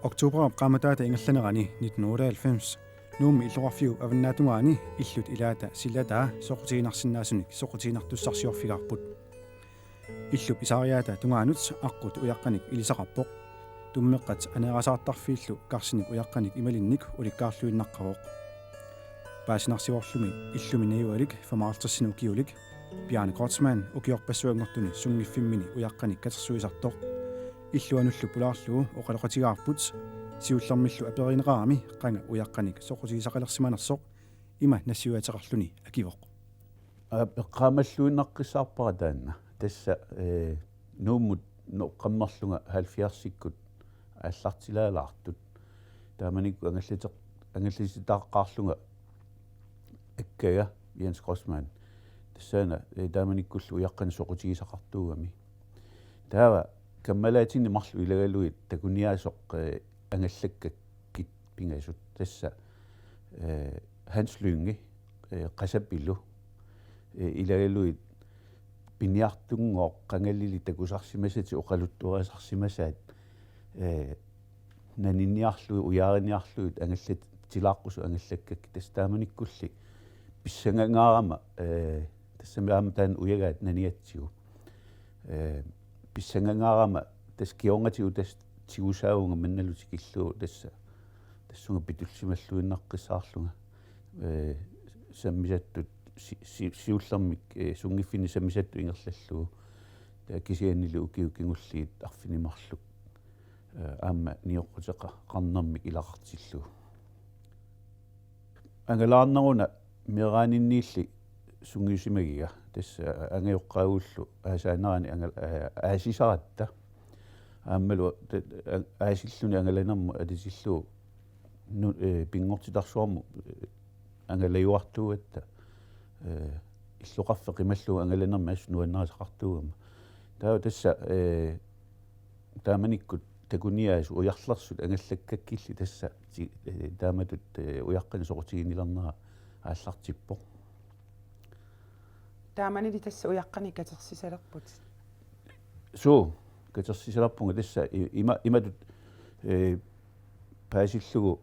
Oktober qaamataata ingerlanerani 1998 nuumi illuarfiu avannaatungani illut ilaata sillataa soqutiinarsinnaasunik soqutiinartussarsiorfigaarput illup isaariaata tungaanut aqqut uyaqqanik ilisaqarpoq tummeqqat aneerasaartarfiillu karsinik uyaqqanik imalinnik ulikkaarluinnaqqaroq paasinarsiorlumi illumi nayualik formaartersinu ukiulik Bjarne Kortsman ukiorpassuangortuni sungiffimmini uyaqqanik katersuisartoq illuanullu pulaarluu oqaloqatigaarput siullermillu aperineraami qanga uyaqqanik soqutiisaqalersimanersoq ima nassiuateqarluni akivoq qamalluinnaqqissaarpara taanna tassa nuummut noqqammarlunga 70-sikkut аллартилаалаартут тааманикку ангаллиситааққарлунга аккага Jens Grossman тассаана тааманиккуллу уяққани соқутигисақартуугами таава каммалаатинни марлу илагалуит такуниаасоқ ангаллаккаккит пингасут тасса Hans Lynge qasappilu илагалуит пиниартунгоо qangalili takusarsimasati oqaluttuariasarsimasaat нанинниарлу уяариниарлуит ангаллат тилааққусу ангаллаккак тастааманиккулли писсангангаарама тассамаама таан уягаат наниатсигу писсангангаарама таскионгатигу тас тигусаавунга манналутикиллуу тассунга питулсималлуиннаққиссаарлунга саммисаттут сиуллермик сунгиффини саммисатту ингерллаллуу кисианнилу укиукингуллиит арфинимарлук аама ниоққутеқа қарнэрмик илақартиллуу ангалаарнеруна мераанинниилли сунгиусимагига тасса ангиоққаагуллу аасаанерани аасисаратта ааммалу аасиллуни ангаланерму алисиллуу пингортитарсуарму ангалаюартугатта иллоқарфе қималлуга ангаланерма аснуаннерасақартуугама таа тасса тааманиккут такуниаас уярлерсут ангаллаккаккилли тасса тааматут уяққани соқутигинилернера ааллартиппо тааманили тасса уяққани катерсисалерпут суу катерсисалерпунга тасса иматут паасиллугу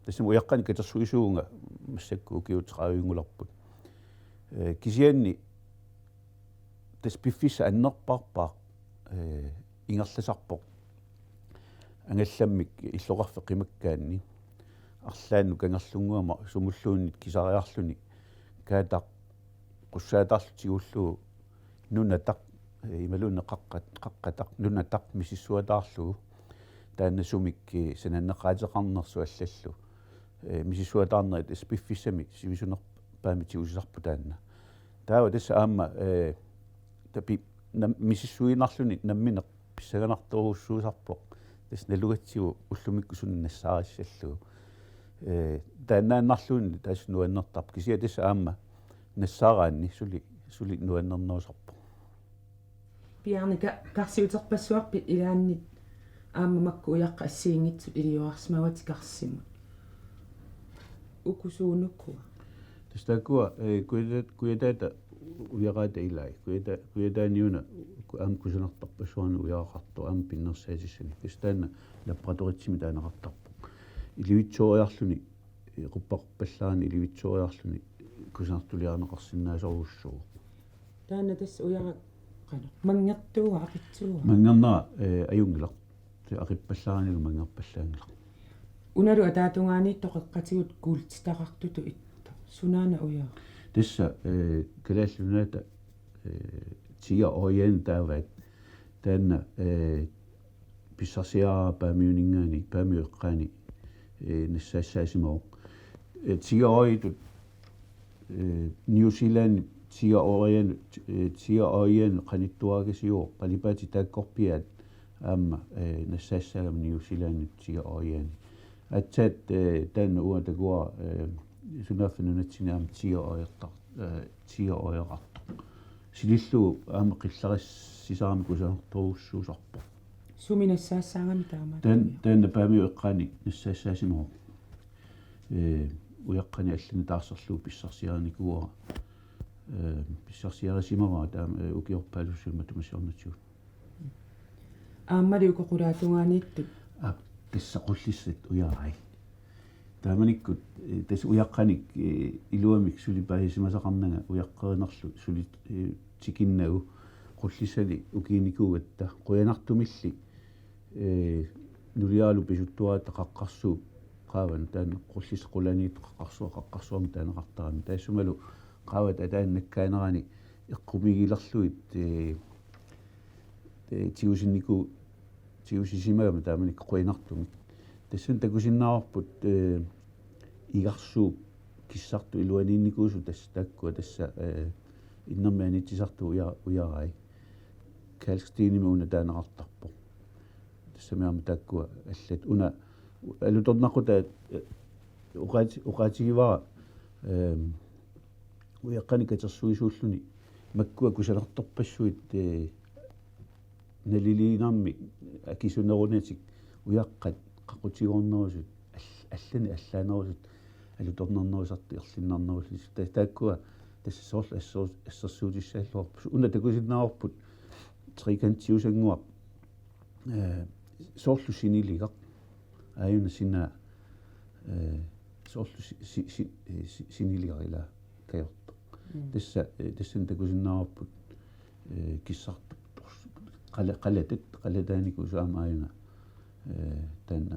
тассам уяққани катерсуисуунга массакку укиутеқаавингуларпут кисианни тас пиффисса аннерпарпаа ингерласарпоқ ангалламмик иллоқарфе қимаккаанни арлаанну кангерлунгуама сумуллууннит кисариарлуни каатақ қуссаатаарлутигуллуу нунатақ ималуунне қаққатақ нунатақ мисиссуатаарлугу таанна сумик сананнеқаатеқарнерсу аллаллу мисиссуатаарнерит спиффиссами сивисунерпаами тиусисарпу таанна таава тасса аама тапи мисиссуинарлуни намминеқ писсаганарторуссуусарпоқ тас налугатсигу уллумикку суннассаариссаллугу тааннааннарлуунни таас нуаннертарп кисиа тасса аама нассаараанни сули нуаннернерусарпо Bjarne карсиутерпассуарпи илааннит аама макку уяққа ассиингитсут илиуарсмавати карсимут укусуунуккуа тастакуа куятаата уягаата илай куятааниуна аам кусунартарпассуарни уяақарту аам пиннерсаатиссани кистаана лаппаторитсими таанеқартарпу иливитсоориарлуни қуппақпаллаани иливитсоориарлуни кусунартулиарнеқарсинаасоруссуу таана тасс уяга қана мангертууа апитсуа мангернера аюнгила ақиппаллааранилу мангерпаллаангила уналу атаатунгаани тоқеққатигут куултитақартуту итта сунаана уяа тасса калааллунаата тига оян таават таанна писсарсиара паамиунингаани паамиуэққаани нассаассаасимоо тига оитут Нью-Зеланд тига оян қаниттуаагасиуо қалипаати тааккорпиаат аама нассаассаагам Нью-Зеланд тига оян атсаат таанна уа такуа сунаффинунатсинаам тига ояқарту силиллу аама қиллариссисаарами кусаартуруссуусарпо суминассаассаагами таама таанна паамиуэққаани нассаассаасимоо уяққани аллани таарсерлуу писсарсиараникуа писсарсиарисимава таама укиорпаалуссума тумассиорнатигут Aammali ukoqulaatugaaniittut. Tessaqullissit uyarai. Taamanikkut tess uyaqqanik iluamik sulipaisimasaqarnaga uyaqqerinerlu suli tikinnagu qullissali ukiinikuugatta quyanartumilli nuliaalu pisuttuaata qaqqarsuu qaavan taan qullis qulaniit qaqqarsuam taaneqartarami taassumalu qaavat ataannakkaanерани eqqumigilerluit tiusinniku tiusisimagama taamanik quyanartumi tassun takusinnaaorput igarsuup kissartu iluaniinnikuusu takkua tassa innermianitsisartu uyarai kalstiinimi una taaneqartarpo tassamiarma takkua allat una alutornaquta uqaatigivara uyaqqani katersuisuulluni makkua kusalertorpassuit naliliinarmi akisunerunitik uyaqqat qaqutigornerusut allani allaanerusut alutornernerusarti erlinnarnerusut taakkua tassasorlu assерsuutissaalluarpu una takusinnaaorput trikantiusanguaq sorlu siniliga ayuna sina sorlu siniligarila kajorto tassan takusinnaaorput kissartu qalataaniku suama ayuna taanna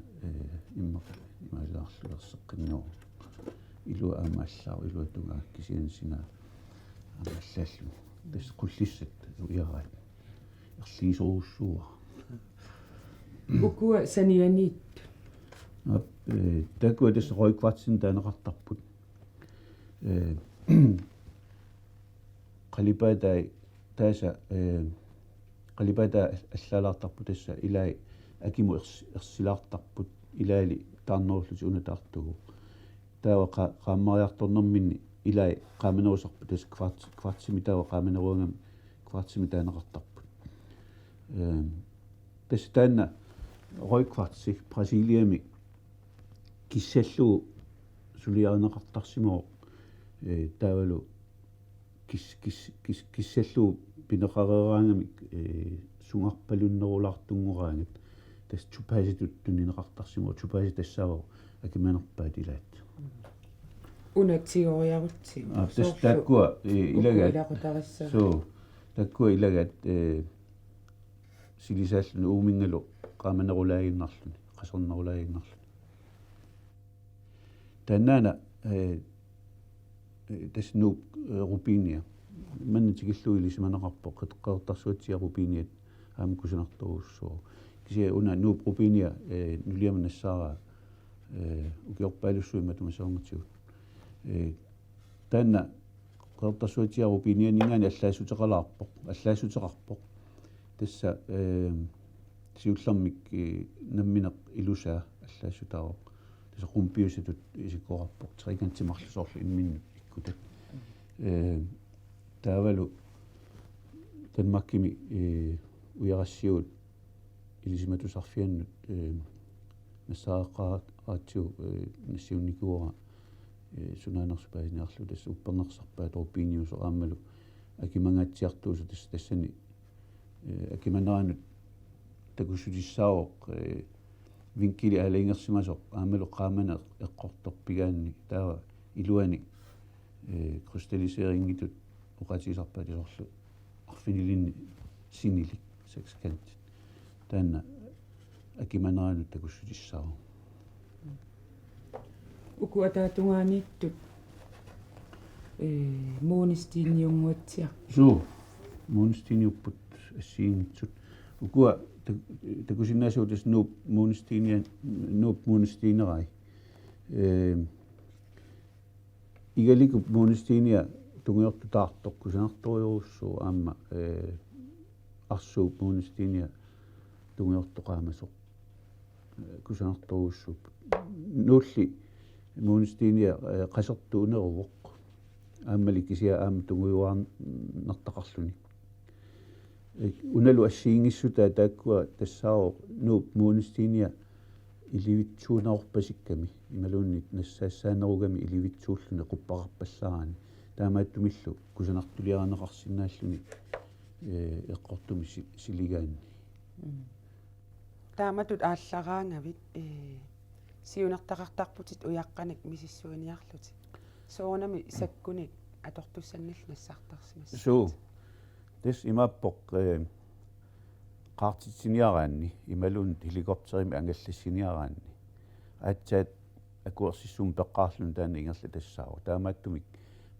immaalaarluerseqqinnuo ilua aamaallau ilua tunga kisian sina амаллааллу тас qulлissat uyarai erliisoruussuua Ukua sanianiittut. takkua tassa roikvatsin taaneqartarput qalipaatai taasa qalipaataa allalaartarpu tassa ilai akimu ersilaartarput ilaali taarnerulluti unataartugu taawa qaammariartornerminni ilai qaamenerusarpu tas kvartsimi taawa qaameneruangam kvartsimi taaneqartarput tas taanna roikvartsi Brasiliami kissallu suliarneqartarsimoo taavalu kissallu pineqareeraangamik sungarpalunnerulaartunnguraangat tas tupasituttunnineqartarsimoo tupasi tassaavo akimanerpaat ilaat Unatsioriarutsi. tas takkua ilagaat so takkua ilagaat silisaalluni uumingalu qaamanerulaaginnarluni qasornerulaaginnarluni tannaana tas nuup rupiinia mannatikilluili simaneqarpo qeteqqeertarsuatsia rupiiniat aamkusunartoruussoo kisia una nuup rupiinia nuliama nassaara ukiorpaalussuima tumasaungatigut taanna qeertarsuatsia rupiinia ningaani allaassutеқарpo tassa siullarmik nammineq ilusaa allaassutaaroq tassa qumpiusatut isikkoqarpoq trikantimarlusorlu imminnut ikkutat taavalu tanmakkimi uyarassiut ilisimatusarfiannut nassaaqqarattiu nassiunnikuura sunaanersupaasiniarlu tassa uppernersarpaat rupiiniuso aammalu akimangaatiartuusu tassani akimaneraanut takussutissaaoq vinkili aalaingersimasoq aammalu qaamana eqqortorpigaanni taava iluani krystalliseeringitut uqatigisarpaat isorlu arfinilinni sinilik sekskant taanna akimaneraanut takussutissaaoq Uku ataatungaaniittut muunistiinniunguatsiaq. So muunistiiniupput assiingitsut ukua takusinnaasuutas nuup muunistiinerai igalikup muunistiinia tungiortutaartoq kusanartoriurussuu aamma arsuup muunistiinia tungiortoqaamasoq kusanartoruussuup nuulli muunistiinia qasertuuneruvoq aammali kisia aam tunguuarnertaqarluni unalu assiingissutaa taakkua tassaaroq nuup muunistiinia ilivitsuunaorpasikkami imaluunni nassaassaanerugami ilivitsuulluni quppaqarpallaarani taamaattumillu kusanartuliaraneqarsinnaalluni eqqortumi siligaanni тааматут ааллараангавит сиунертақартарпутит уяққаник мисиссуиниарлути соонами саккуник аторпуссаннил нассартарсимас суу тес имаппоқ qaartitsiniaraanni imalun helikopterimi angallassiniaraanni aatsaat akuerсиссуум пеққаарлун таана ингерла тассаава таамааттумик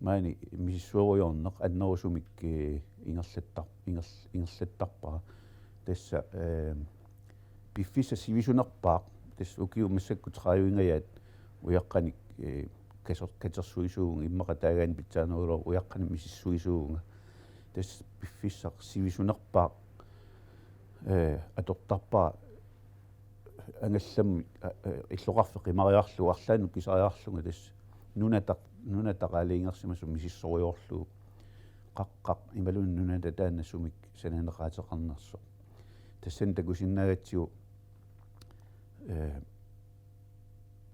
маани мисиссуориорнеқ аннерусумик ингерлаттарпара тасса пиффиса сивисунерпаақ тас укиу массакку трааюингаят уяққаник катерсуисуугун иммақа таагаан питсааnerulor уяққани мисиссуисуугунга тас пиффиссақ сивисунерпаақ атортарпаа ангаллам иллоқарфеқи мариарлу арлаану кисариарлунга тас нунатақалиингерсимасу мисиссориорлу қаққақ ималун нуната тааннассумик сананеқаатеқарнерсо тассан такусиннагатсиу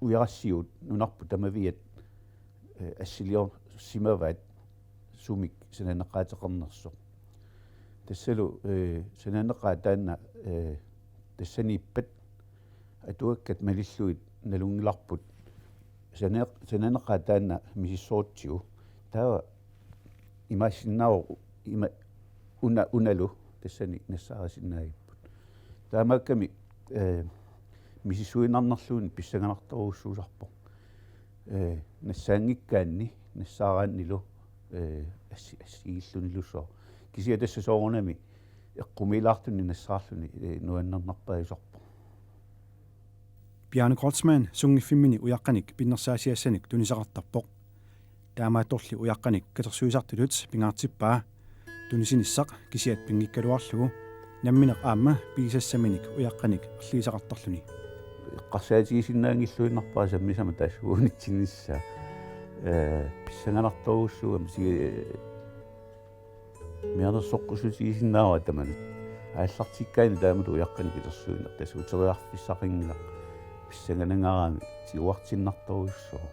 уярассиут нунарпу тамавиат ассилиор симаваат сумик сананеқаатеқарнерсо тассалу сананеқаа таанна тассаниппат атуаккат малиллуит налунгиларпут сананеқаа таанна мисиссоотсиу таа имассиннааву има уналу тассани нассаарасиннаагиппут таамаакками мисиссуинарнерлуун писсаганарторуссуусарпо нассаангиккаанни нассаарааннилу ассигиллунилуссоо кисиа тасса соорнами эққумилаартунни нассаарлуни нуаннернарпаисорпо Bjarne Kreutzmann sungiffimmini ujaqqanik pinnersaasiassanik tunisaqartarpoq taamaattorli ujaqqanik katersuisartulut pingaartippaa tunisinissaq kisiat pingikkaluarlugu nammineq aamma piisassaminik ujaqqanik erliisaqartarluni qarsaatigisinnaaangilluinnarpaa sammisama taassuunitsinissa pissanganartoruussuugam sige mianersoqqusutigisinnaava tamanut ааллартиккаани таамату уяққаник итерсуина тасуутериарфиссақингила писсаганангараами тиуартиннарторуссоо